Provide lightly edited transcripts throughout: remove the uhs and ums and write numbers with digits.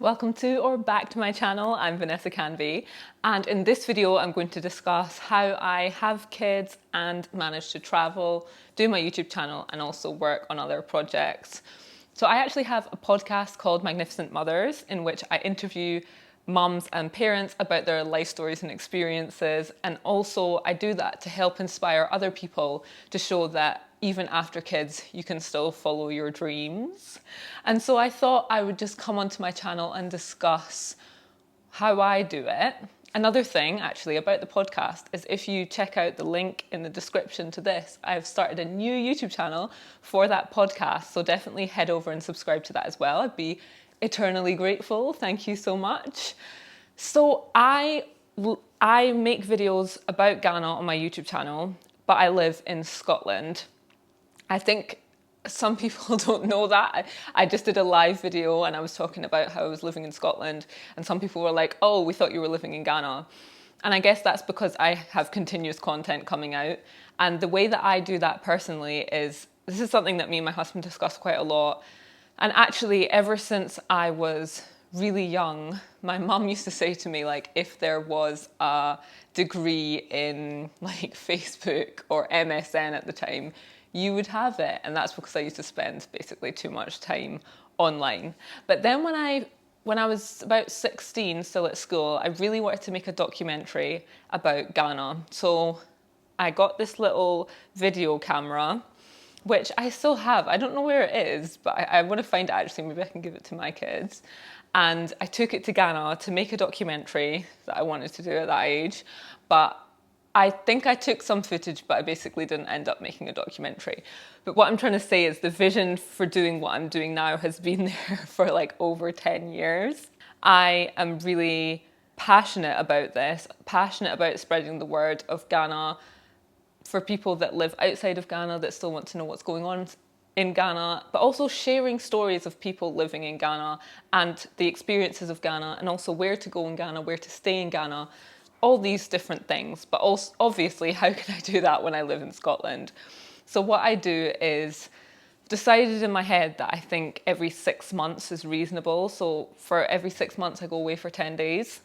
Welcome to or back to my channel. I'm vanessakanbiyt, and in this video I'm going to discuss how I have kids and manage to travel, do my YouTube channel and also work on other projects. So I actually have a podcast called Magnificent Mothers in which I interview mums and parents about their life stories and experiences, and also I do that to help inspire other people to show that even after kids, you can still follow your dreams. And so I thought I would just come onto my channel and discuss how I do it. Another thing actually about the podcast is if you check out the link in the description to this, I've started a new YouTube channel for that podcast. So definitely head over and subscribe to that as well. I'd be eternally grateful. Thank you so much. So I make videos about Ghana on my YouTube channel, but I live in Scotland. I think some people don't know that. I just did a live video and I was talking about how I was living in Scotland, and some people were like, oh, we thought you were living in Ghana. And I guess that's because I have continuous content coming out. And the way that I do that personally is, this is something that me and my husband discuss quite a lot. And actually, ever since I was really young, my mum used to say to me, like, if there was a degree in like Facebook or MSN at the time, you would have it. And that's because I used to spend basically too much time online. But then when I was about 16, still at school, I really wanted to make a documentary about Ghana. So I got this little video camera, which I still have. I don't know where it is, but I want to find it actually. Maybe I can give it to my kids. And I took it to Ghana to make a documentary that I wanted to do at that age. But I think I took some footage, but I basically didn't end up making a documentary. But what I'm trying to say is the vision for doing what I'm doing now has been there for like over 10 years. I am really passionate about this, passionate about spreading the word of Ghana for people that live outside of Ghana that still want to know what's going on in Ghana, but also sharing stories of people living in Ghana and the experiences of Ghana, and also where to go in Ghana, where to stay in Ghana, all these different things. But also, obviously, how can I do that when I live in Scotland? So what I do is decided in my head that I think every 6 months is reasonable. So for every 6 months, I go away for 10 days.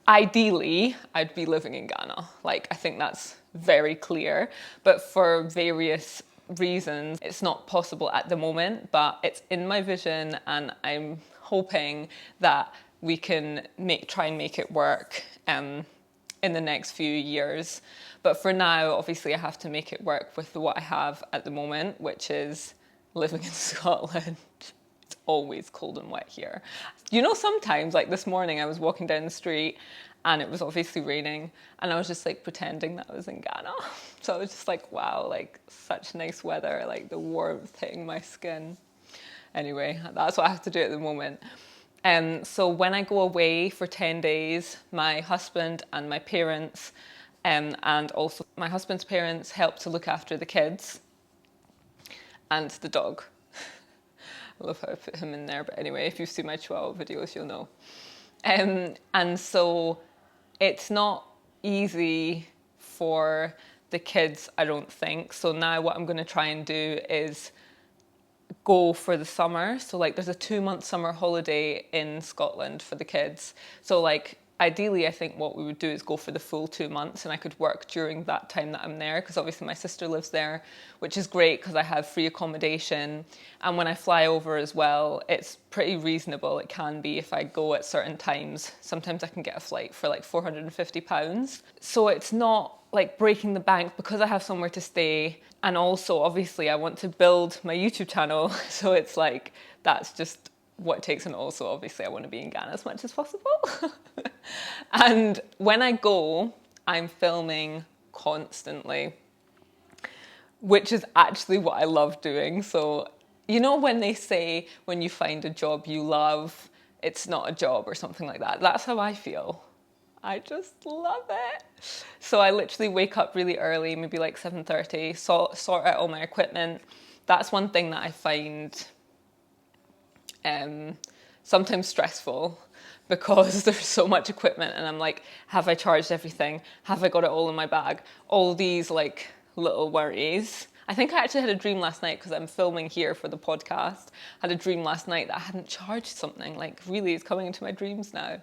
Ideally, I'd be living in Ghana. Like, I think that's very clear. But for various reasons, it's not possible at the moment, but it's in my vision, and I'm hoping that we can try and make it work in the next few years. But for now, obviously, I have to make it work with what I have at the moment, which is living in Scotland. It's always cold and wet here. You know, sometimes, like this morning, I was walking down the street and it was obviously raining, and I was just like pretending that I was in Ghana. So I was just like, wow, like such nice weather, like the warmth hitting my skin. Anyway, that's what I have to do at the moment. So when I go away for 10 days, my husband and my parents, and also my husband's parents, help to look after the kids and the dog. I love how I put him in there, but anyway, if you've seen my Chihuahua videos, you'll know. And so it's not easy for the kids, I don't think. So now what I'm going to try and do is go for the summer. So like there's a 2-month summer holiday in Scotland for the kids. So like ideally, I think what we would do is go for the full 2 months, and I could work during that time that I'm there, because obviously my sister lives there, which is great because I have free accommodation. And when I fly over as well, it's pretty reasonable. It can be if I go at certain times. Sometimes I can get a flight for like £450. So it's not like breaking the bank because I have somewhere to stay. And also, obviously, I want to build my YouTube channel. So it's like, that's just what it takes. And also, obviously, I want to be in Ghana as much as possible. And when I go, I'm filming constantly, which is actually what I love doing. So, you know, when they say when you find a job you love, it's not a job or something like that. That's how I feel. I just love it. So I literally wake up really early, maybe like 7:30, sort out all my equipment. That's one thing that I find sometimes stressful, because there's so much equipment and I'm like, have I charged everything? Have I got it all in my bag? All these like little worries. I think I actually had a dream last night, because I'm filming here for the podcast. I had a dream last night that I hadn't charged something. Like, really, it's coming into my dreams now.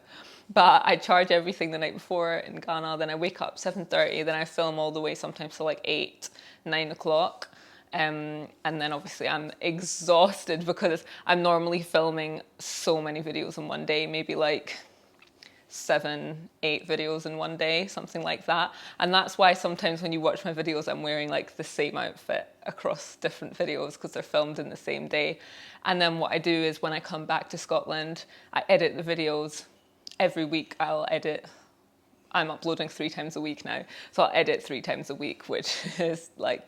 But I charge everything the night before in Ghana. Then I wake up 7:30. Then I film all the way sometimes to like 8, 9 o'clock. And then obviously I'm exhausted because I'm normally filming so many videos in one day, maybe like 7, 8 videos in one day, something like that. And that's why sometimes when you watch my videos, I'm wearing like the same outfit across different videos, because they're filmed in the same day. And then what I do is when I come back to Scotland, I edit the videos. Every week I'm uploading 3 times a week now. So I'll edit 3 times a week, which is like,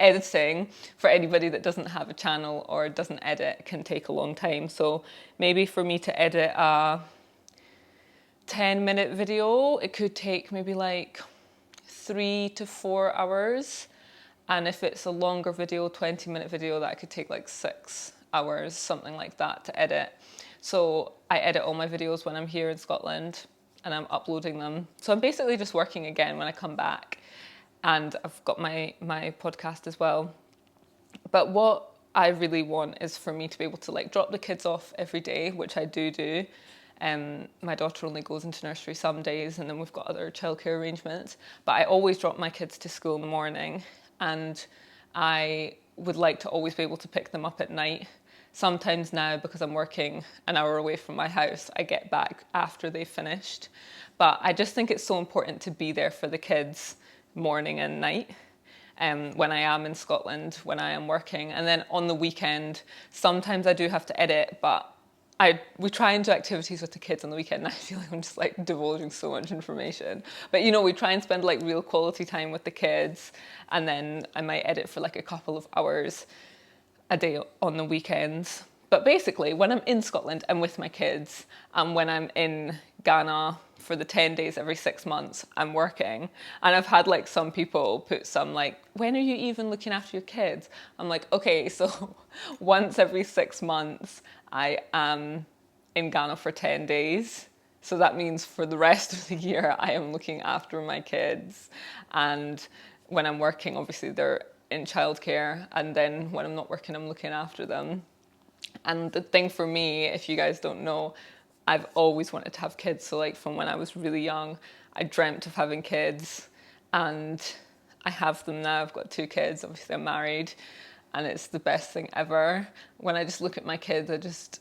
editing for anybody that doesn't have a channel or doesn't edit can take a long time. So maybe for me to edit a 10-minute video, it could take maybe like 3 to 4 hours. And if it's a longer video, 20-minute video, that could take like 6 hours, something like that, to edit. So I edit all my videos when I'm here in Scotland, and I'm uploading them. So I'm basically just working again when I come back, and I've got my podcast as well. But what I really want is for me to be able to like drop the kids off every day, which I do. My daughter only goes into nursery some days, and then we've got other childcare arrangements. But I always drop my kids to school in the morning, and I would like to always be able to pick them up at night. Sometimes now, because I'm working an hour away from my house, I get back after they've finished. But I just think it's so important to be there for the kids morning and night. When I am in Scotland, when I am working. And then on the weekend, sometimes I do have to edit, but we try and do activities with the kids on the weekend, and I feel like I'm just like divulging so much information. But you know, we try and spend like real quality time with the kids, and then I might edit for like a couple of hours a day on the weekends. But basically, when I'm in Scotland, I'm with my kids, and when I'm in Ghana for the 10 days every 6 months, I'm working. And I've had like some people put some like, when are you even looking after your kids? I'm like, okay, so once every 6 months, I am in Ghana for 10 days. So that means for the rest of the year, I am looking after my kids. And when I'm working, obviously they're in childcare, and then when I'm not working, I'm looking after them. And the thing for me, if you guys don't know, I've always wanted to have kids. So like from when I was really young, I dreamt of having kids, and I have them now. I've got 2 kids. Obviously I'm married, and it's the best thing ever. When I just look at my kids, it's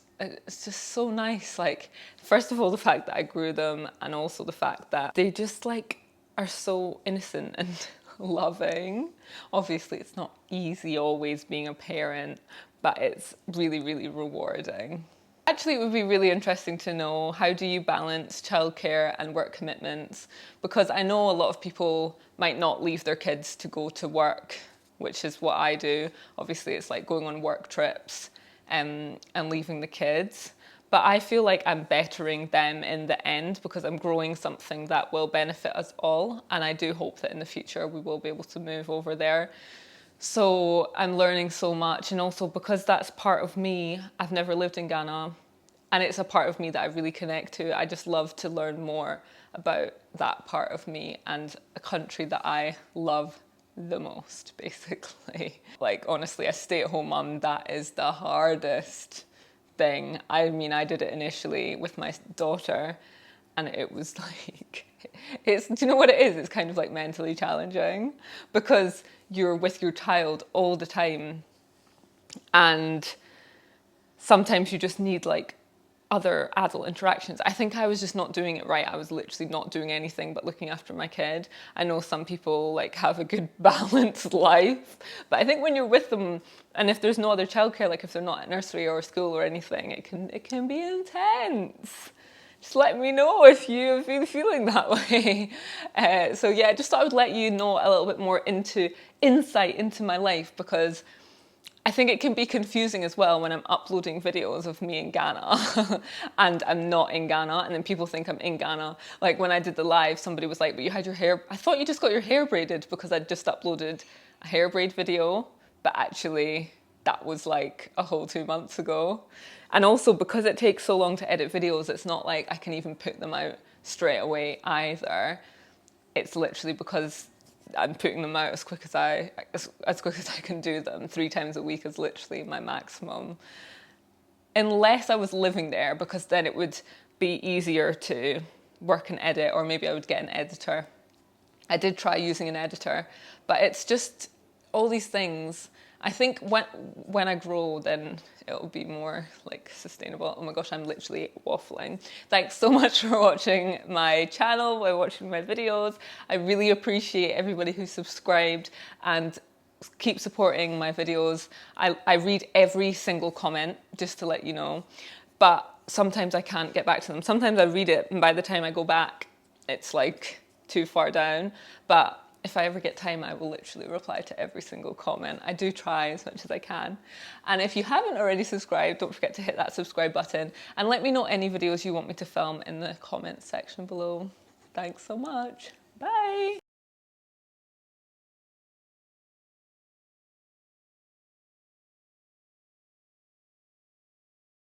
just so nice. Like, first of all, the fact that I grew them, and also the fact that they just like are so innocent and loving. Obviously it's not easy always being a parent, but it's really, really rewarding. Actually, it would be really interesting to know, how do you balance childcare and work commitments? Because I know a lot of people might not leave their kids to go to work, which is what I do. Obviously it's like going on work trips and leaving the kids. But I feel like I'm bettering them in the end, because I'm growing something that will benefit us all. And I do hope that in the future we will be able to move over there. So I'm learning so much. And also because that's part of me, I've never lived in Ghana, and it's a part of me that I really connect to. I just love to learn more about that part of me and a country that I love the most, basically. Like, honestly, a stay-at-home mum, that is the hardest thing. I mean, I did it initially with my daughter, and it was like, do you know what it is? It's kind of like mentally challenging, because you're with your child all the time, and sometimes you just need like other adult interactions. I think I was just not doing it right. I was literally not doing anything but looking after my kid. I know some people like have a good balanced life, but I think when you're with them, and if there's no other childcare, like if they're not at nursery or school or anything, it can be intense. Just let me know if you've been feeling that way. So yeah, just thought I would let you know a little bit more insight into my life, because I think it can be confusing as well when I'm uploading videos of me in Ghana and I'm not in Ghana, and then people think I'm in Ghana. Like when I did the live, somebody was like, but you had your hair, I thought you just got your hair braided, because I'd just uploaded a hair braid video, but actually that was like a whole 2 months ago. And also because it takes so long to edit videos, it's not like I can even put them out straight away either. It's literally because I'm putting them out as quick as as quick as I can do them. 3 times a week is literally my maximum. Unless I was living there, because then it would be easier to work and edit, or maybe I would get an editor. I did try using an editor, but it's just all these things. I think when I grow, then it'll be more like sustainable. Oh my gosh, I'm literally waffling. Thanks so much for watching my channel, for watching my videos. I really appreciate everybody who subscribed and keep supporting my videos. I read every single comment, just to let you know, but sometimes I can't get back to them. Sometimes I read it and by the time I go back, it's like too far down. But if I ever get time, I will literally reply to every single comment. I do try as much as I can. And if you haven't already subscribed, don't forget to hit that subscribe button and let me know any videos you want me to film in the comments section below. Thanks so much. Bye.